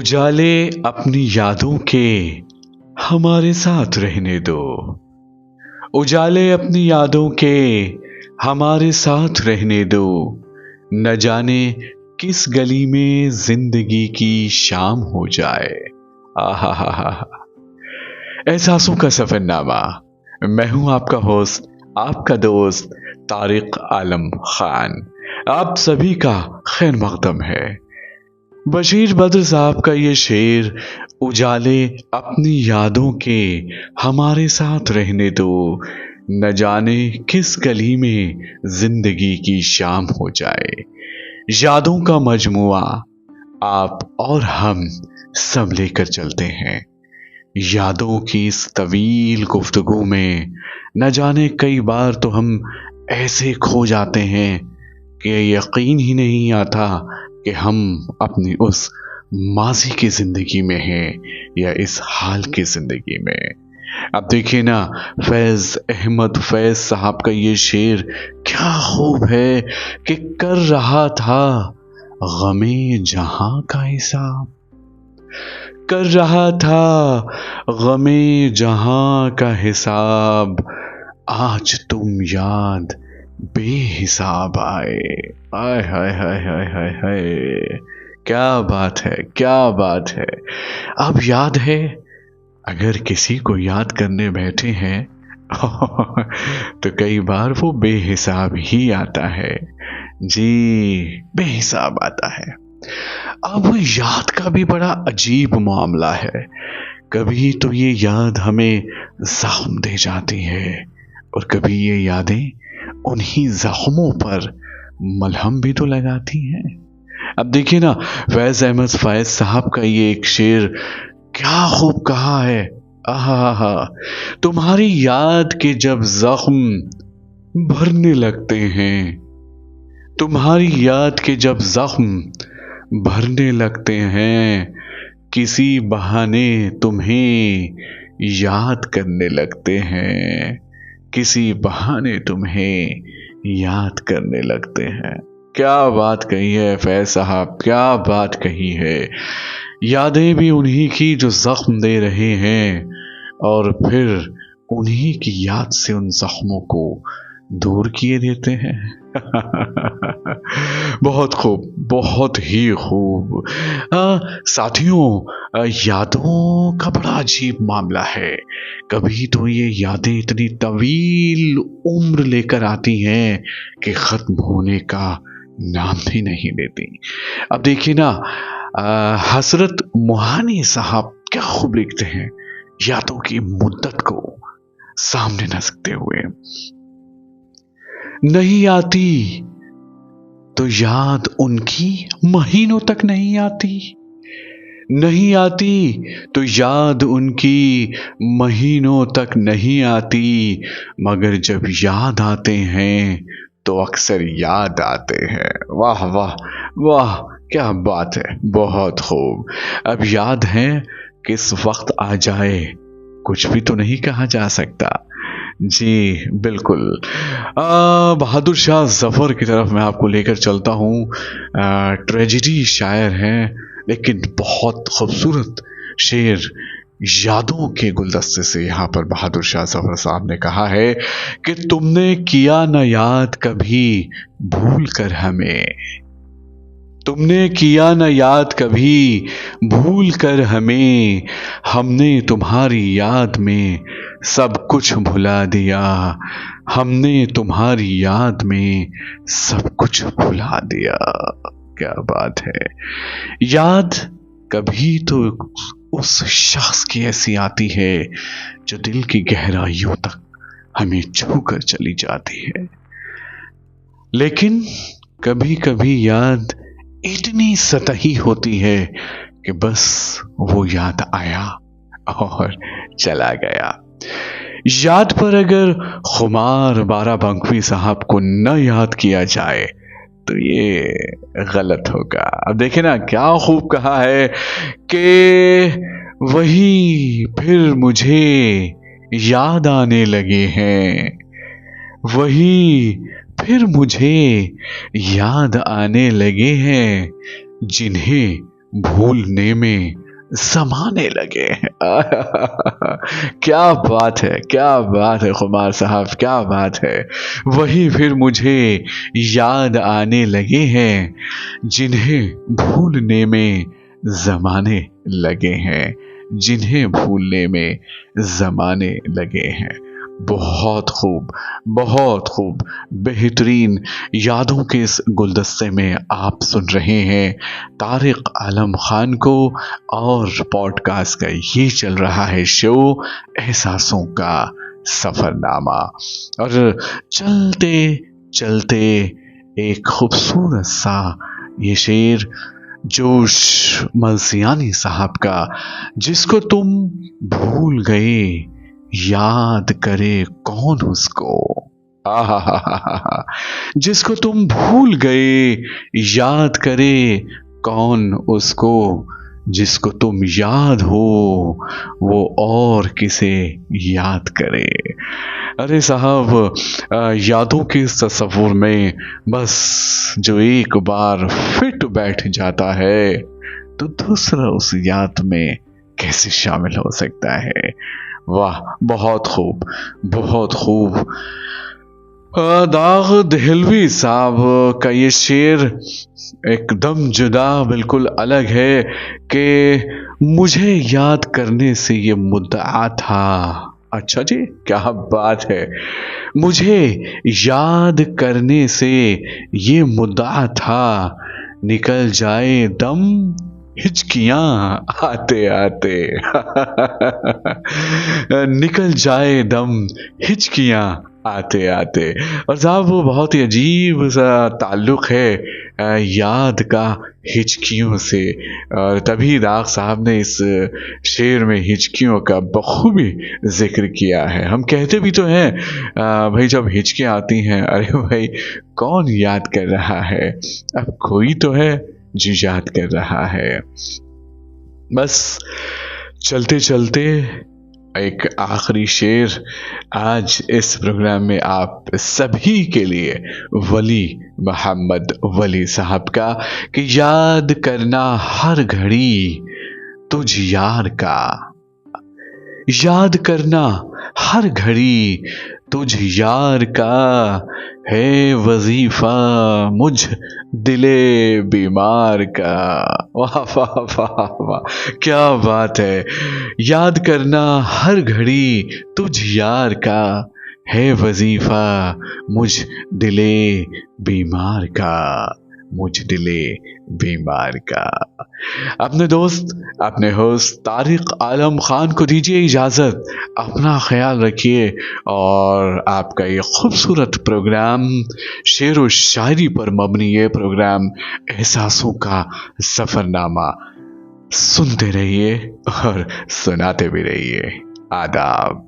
उजाले अपनी यादों के हमारे साथ रहने दो। उजाले अपनी यादों के हमारे साथ रहने दो। न जाने किस गली में जिंदगी की शाम हो जाए। आहा हा हा हा। एहसासों का सफरनामा। मैं हूं आपका होस्ट, आपका दोस्त तारिक आलम खान। आप सभी का खैर मकदम है। बशीर बद्र साहब का ये शेर, उजाले अपनी यादों के हमारे साथ रहने दो, न जाने किस गली में जिंदगी की शाम हो जाए। यादों का मजमुआ आप और हम सब लेकर चलते हैं। यादों की इस तवील गुफ्तगू में न जाने कई बार तो हम ऐसे खो जाते हैं कि यकीन ही नहीं आता कि हम अपनी उस माजी की जिंदगी में हैं या इस हाल की जिंदगी में। अब देखिए ना, फैज अहमद फैज साहब का ये शेर क्या खूब है कि कर रहा था गमे जहां का हिसाब, कर रहा था गमे जहां का हिसाब, आज तुम याद बेहिसाब आए। हाय हाय हाय हाय हाय हाय, क्या बात है, क्या बात है। अब याद है, अगर किसी को याद करने बैठे हैं तो कई बार वो बेहिसाब ही आता है। जी, बेहिसाब आता है। अब याद का भी बड़ा अजीब मामला है। कभी तो ये याद हमें जख्म दे जाती है और कभी ये यादें उन्हीं जख्मों पर मलहम भी तो लगाती हैं। अब देखिए ना, फैज अहमद फैज साहब का ये एक शेर क्या खूब कहा है। आहा, तुम्हारी याद के जब जख्म भरने लगते हैं, तुम्हारी याद के जब जख्म भरने लगते हैं, किसी बहाने तुम्हें याद करने लगते हैं, किसी बहाने तुम्हें याद करने लगते हैं। क्या बात कही है फैज साहब, क्या बात कही है। यादें भी उन्हीं की जो जख्म दे रहे हैं और फिर उन्हीं की याद से उन जख्मों को दूर किए देते हैं। बहुत खूब, बहुत ही खूब। साथियों, यादों का बड़ा अजीब मामला है। कभी तो ये यादें इतनी तवील उम्र लेकर आती हैं कि खत्म होने का नाम भी नहीं लेती। अब देखिए ना, हसरत मोहानी साहब क्या खूब लिखते हैं यादों की मुद्दत को सामने नजरते हुए। नहीं आती तो याद उनकी महीनों तक नहीं आती, नहीं आती तो याद उनकी महीनों तक नहीं आती, मगर जब याद आते हैं तो अक्सर याद आते हैं। वाह वाह वाह, क्या बात है, बहुत खूब। अब याद है किस वक्त आ जाए कुछ भी तो नहीं कहा जा सकता। जी बिल्कुल। बहादुर शाह जफर की तरफ मैं आपको लेकर चलता हूँ। ट्रेजिडी शायर हैं लेकिन बहुत खूबसूरत शेर यादों के गुलदस्ते से यहाँ पर बहादुर शाह जफर साहब ने कहा है कि तुमने किया न याद कभी भूल कर हमें, तुमने किया न याद कभी भूल कर हमें, हमने तुम्हारी याद में सब कुछ भुला दिया, हमने तुम्हारी याद में सब कुछ भुला दिया। क्या बात है। याद कभी तो उस शख्स की ऐसी आती है जो दिल की गहराइयों तक हमें छू कर चली जाती है, लेकिन कभी कभी याद इतनी सतही होती है कि बस वो याद आया और चला गया। याद पर अगर खुमार बाराबंकी साहब को न याद किया जाए तो ये गलत होगा। अब देखें ना, क्या खूब कहा है कि वही फिर मुझे याद आने लगे हैं, वही फिर मुझे याद आने लगे हैं, जिन्हें भूलने में समाने लगे हैं। क्या बात है, क्या बात है खुमार साहब, क्या बात है। वही फिर मुझे याद आने लगे हैं जिन्हें भूलने में जमाने लगे हैं, जिन्हें भूलने में जमाने लगे हैं। बहुत खूब, बहुत खूब, बेहतरीन यादों के इस गुलदस्ते में आप सुन रहे हैं तारिक आलम खान को, और पॉडकास्ट का ये चल रहा है शो एहसासों का सफरनामा। और चलते चलते एक खूबसूरत सा ये शेर जोश मलसियानी साहब का, जिसको तुम भूल गए याद करे कौन उसको। आहा, जिसको तुम भूल गए याद करे कौन उसको, जिसको तुम याद हो वो और किसे याद करे। अरे साहब, यादों के इस तस्वुर में बस जो एक बार फिट बैठ जाता है तो दूसरा उस याद में कैसे शामिल हो सकता है। वाह, बहुत खूब, बहुत खूब। दाग दहलवी साहब का ये शेर एकदम जुदा, बिल्कुल अलग है कि मुझे याद करने से ये मुद्दा था। अच्छा जी, क्या बात है। मुझे याद करने से ये मुद्दा था, निकल जाए दम हिचकियां आते आते। निकल जाए दम हिचकियां आते आते। और साहब, वो बहुत ही अजीब सा ताल्लुक है याद का हिचकियों से, और तभी दाग साहब ने इस शेर में हिचकियों का बखूबी जिक्र किया है। हम कहते भी तो हैं भाई, जब हिचकियां आती हैं, अरे भाई कौन याद कर रहा है, अब कोई तो है जो याद कर रहा है। बस चलते चलते एक आखिरी शेर आज इस प्रोग्राम में आप सभी के लिए वली मोहम्मद वली साहब का, कि याद करना हर घड़ी तुझ यार का, याद करना हर घड़ी तुझ यार का, है वजीफा मुझ दिले बीमार का। वाह वाह वाह वाह, क्या बात है। याद करना हर घड़ी तुझ यार का, है वजीफा मुझ दिले बीमार का, मुझ दिले बीमार का। अपने दोस्त, अपने होस्ट तारिक आलम खान को दीजिए इजाज़त। अपना ख्याल रखिए, और आपका ये खूबसूरत प्रोग्राम शेर व शायरी पर मबनी ये प्रोग्राम एहसासों का सफरनामा सुनते रहिए और सुनाते भी रहिए। आदाब।